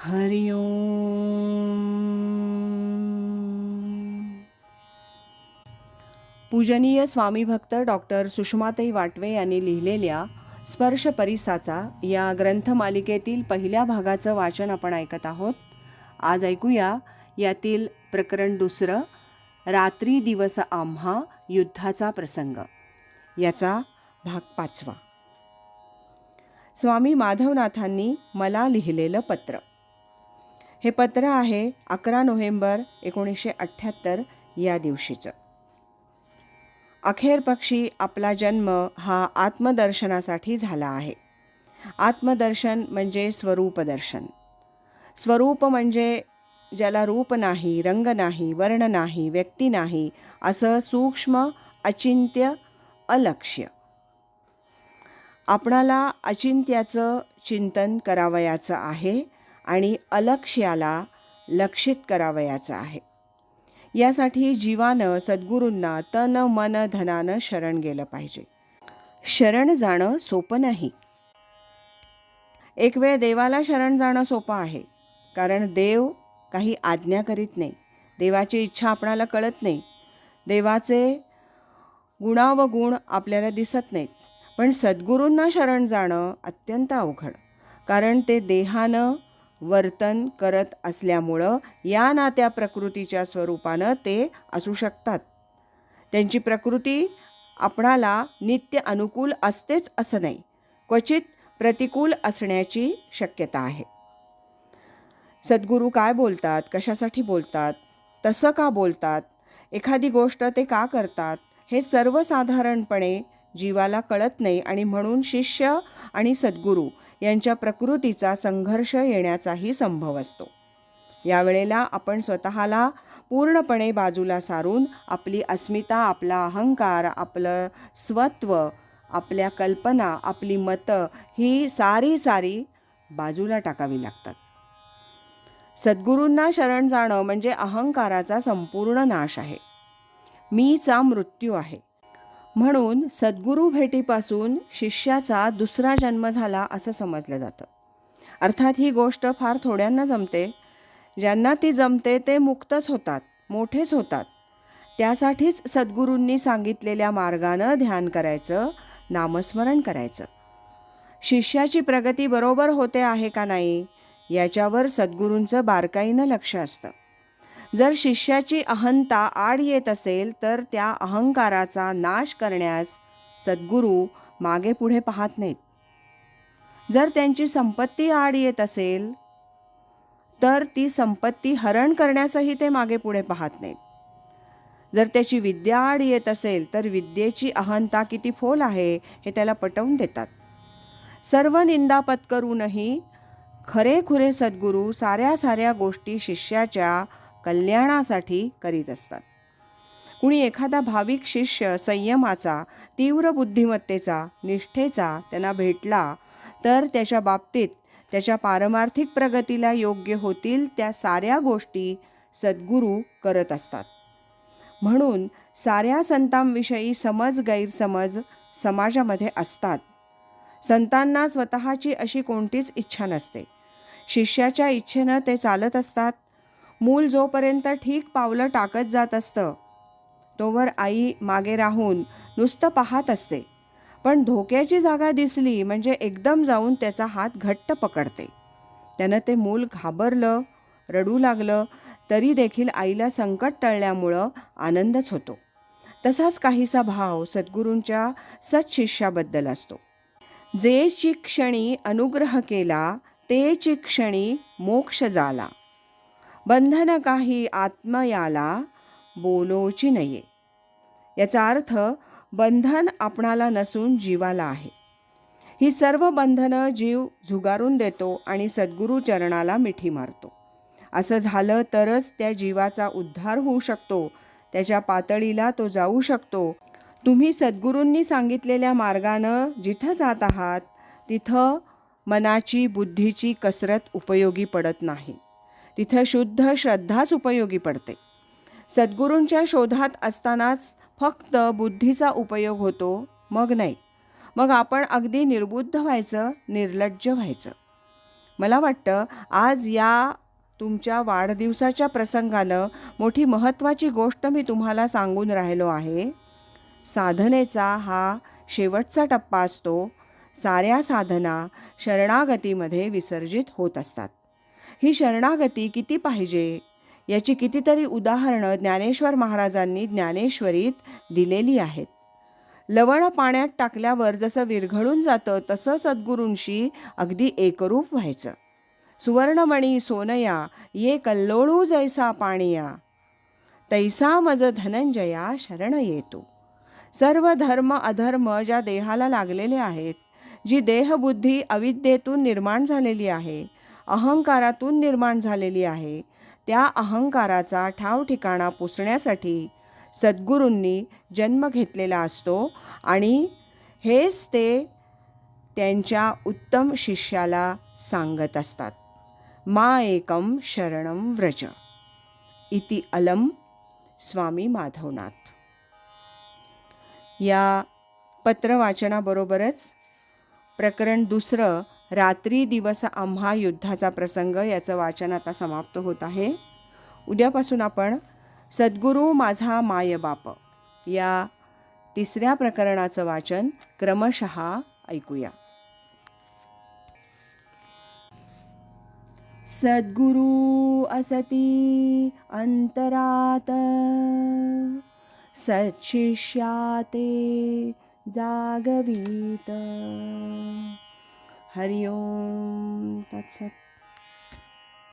हरि ओम. पूजनीय स्वामी भक्त डॉक्टर सुषमाताई वाटवे यांनी लिहिलेल्या स्पर्श परिसाचा या ग्रंथमालिकेतील पहिल्या भागाचं वाचन आपण ऐकत आहोत. आज ऐकूया यातील प्रकरण 2, रात्री दिवस आम्हा युद्धाचा प्रसंग, याचा भाग 5. स्वामी माधवनाथांनी मला लिहिलेलं पत्र. हे पत्र आहे 11 नोव्हेंबर 1978 या दिवशीचं. अखेर पक्षी आपला जन्म हा आत्मदर्शनासाठी झाला आहे. आत्मदर्शन म्हणजे स्वरूपदर्शन. स्वरूप म्हणजे ज्याला रूप नाही, रंग नाही, वर्ण नाही, व्यक्ती नाही, असं सूक्ष्म, अचिंत्य, अलक्ष्य. आपणाला अचिंत्याचं चिंतन करावयाचं आहे आणि अलक्ष्याला लक्षित करावयाचं आहे. यासाठी जीवानं सद्गुरूंना तन मन धनानं शरण गेलं पाहिजे. शरण जाणं सोपं नाही. एक वेळ देवाला शरण जाणं सोपं आहे, कारण देव काही आज्ञा करीत नाही. देवाची इच्छा आपणाला कळत नाही. देवाचे गुणावगुण आपल्याला दिसत नाहीत. पण सद्गुरूंना शरण जाणं अत्यंत अवघड, कारण ते देहानं वर्तन करत असल्यामुळं या ना त्या प्रकृतीच्या स्वरूपानं ते असू शकतात. त्यांची प्रकृती आपणाला नित्य अनुकूल असतेच असं नाही, क्वचित प्रतिकूल असण्याची शक्यता आहे. सद्गुरू काय बोलतात, कशासाठी बोलतात, तसं का बोलतात, एखादी गोष्ट ते का करतात, हे सर्वसाधारणपणे जीवाला कळत नाही आणि म्हणून शिष्य आणि सद्गुरू यांच्या प्रकृतीचा संघर्ष येण्याचाही संभव असतो. यावेळेला आपण स्वतःला पूर्णपणे बाजूला सारून आपली अस्मिता, आपला अहंकार, आपलं स्वत्व, आपल्या कल्पना, आपली मतं ही सारी बाजूला टाकावी लागतात. सद्गुरूंना शरण जाणं म्हणजे अहंकाराचा संपूर्ण नाश आहे. मीचा मृत्यू आहे. म्हणून सद्गुरू भेटीपासून शिष्याचा दुसरा जन्म झाला असं समजलं जातं. अर्थात ही गोष्ट फार थोड्यांना जमते. ज्यांना ती जमते ते मुक्तच होतात, मोठेच होतात. त्यासाठीच सद्गुरूंनी सांगितलेल्या मार्गानं ध्यान करायचं, नामस्मरण करायचं. शिष्याची प्रगती बरोबर होते आहे का नाही याच्यावर सद्गुरूंचं बारकाईनं लक्ष असतं. जर शिष्याची अहंता आड येत असेल तर त्या अहंकाराचा नाश करण्यास सद्गुरू मागे पुढे पाहत नाहीत. जर त्यांची संपत्ती आड येत असेल तर ती संपत्ती हरण करण्यासही ते मागे पुढे पाहत नाहीत. जर त्याची विद्या आड येत असेल तर विद्येची अहंता किती फोल आहे हे त्याला पटवून देतात. सर्व निंदा पत्करूनही खरेखुरे सद्गुरू साऱ्या गोष्टी शिष्याच्या कल्याणासाठी करीत असतात. कुणी एखादा भाविक शिष्य संयमाचा, तीव्र बुद्धिमत्तेचा, निष्ठेचा त्यांना भेटला तर त्याच्या बाबतीत त्याच्या पारमार्थिक प्रगतीला योग्य होतील त्या साऱ्या गोष्टी सद्गुरू करत असतात. म्हणून साऱ्या संतांविषयी समज गैरसमज समाजामध्ये असतात. संतांना स्वतःची अशी कोणतीच इच्छा नसते. शिष्याच्या इच्छेनं ते चालत असतात. मूल जोपर्यंत ठीक पावलं टाकत जात असतं तोवर आई मागे राहून नुसतं पाहत असते. पण धोक्याची जागा दिसली म्हणजे एकदम जाऊन त्याचा हात घट्ट पकडते. त्यानं ते मूल घाबरलं, रडू लागलं तरी देखील आईला संकट टळल्यामुळं आनंदच होतो. तसाच काहीसा भाव सद्गुरूंच्या सत्शिष्याबद्दल असतो. जेची क्षणी अनुग्रह केला तेची क्षणी मोक्ष झाला. बंधन काही आत्मयाला बोलोची नये. याचा अर्थ बंधन आपणाला नसून जीवाला आहे. ही सर्व बंधनं जीव झुगारून देतो आणि सद्गुरू चरणाला मिठी मारतो. असं झालं तरच त्या जीवाचा उद्धार होऊ शकतो, त्याच्या पातळीला तो जाऊ शकतो. तुम्ही सद्गुरूंनी सांगितलेल्या मार्गानं जिथं जात आहात तिथं मनाची, बुद्धीची कसरत उपयोगी पडत नाही. तिथं शुद्ध श्रद्धाच उपयोगी पडते. सद्गुरूंच्या शोधात असतानाच फक्त बुद्धीचा उपयोग होतो, मग नाही. मग आपण अगदी निर्बुद्ध व्हायचं, निर्लज्ज व्हायचं. मला वाटतं आज या तुमच्या वाढदिवसाच्या प्रसंगानं मोठी महत्त्वाची गोष्ट मी तुम्हाला सांगून राहिलो आहे. साधनेचा हा शेवटचा टप्पा असतो. साऱ्या साधना शरणागतीमध्ये विसर्जित होत असतात. ही शरणागती किती पाहिजे याची कितीतरी उदाहरणं ज्ञानेश्वर महाराजांनी ज्ञानेश्वरीत दिलेली आहेत. लवण पाण्यात टाकल्यावर जसं विरघळून जातं तसं सद्गुरूंशी अगदी एकरूप व्हायचं. सुवर्णमणी सोनया ये कल्लोळू जैसा पाणिया, तैसा मज धनंजया शरण येतो. सर्व धर्म अधर्म ज्या देहाला लागलेले आहेत, जी देहबुद्धी अविद्येतून निर्माण झालेली आहे, अहंकारातून निर्माण झालेली आहे, त्या अहंकाराचा ठाव ठिकाणा पुसण्यासाठी सद्गुरूंनी जन्म घेतलेला असतो आणि हेच ते त्यांच्या उत्तम शिष्याला सांगत असतात. मा एकम शरणम व्रज इति अलम स्वामी माधवनाथ. या पत्रवाचनाबरोबरच प्रकरण 2 रात्री दिवस आम्हा युद्धाचा प्रसंग याचं वाचन आता समाप्त होत आहे. उद्यापासून आपण सद्गुरू माझा मायबाप या 3ऱ्या प्रकरणाचं वाचन क्रमशः ऐकूया. सद्गुरू असती अंतरात, सत्शिष्याते जागवीत. हरि ओम तत्सत.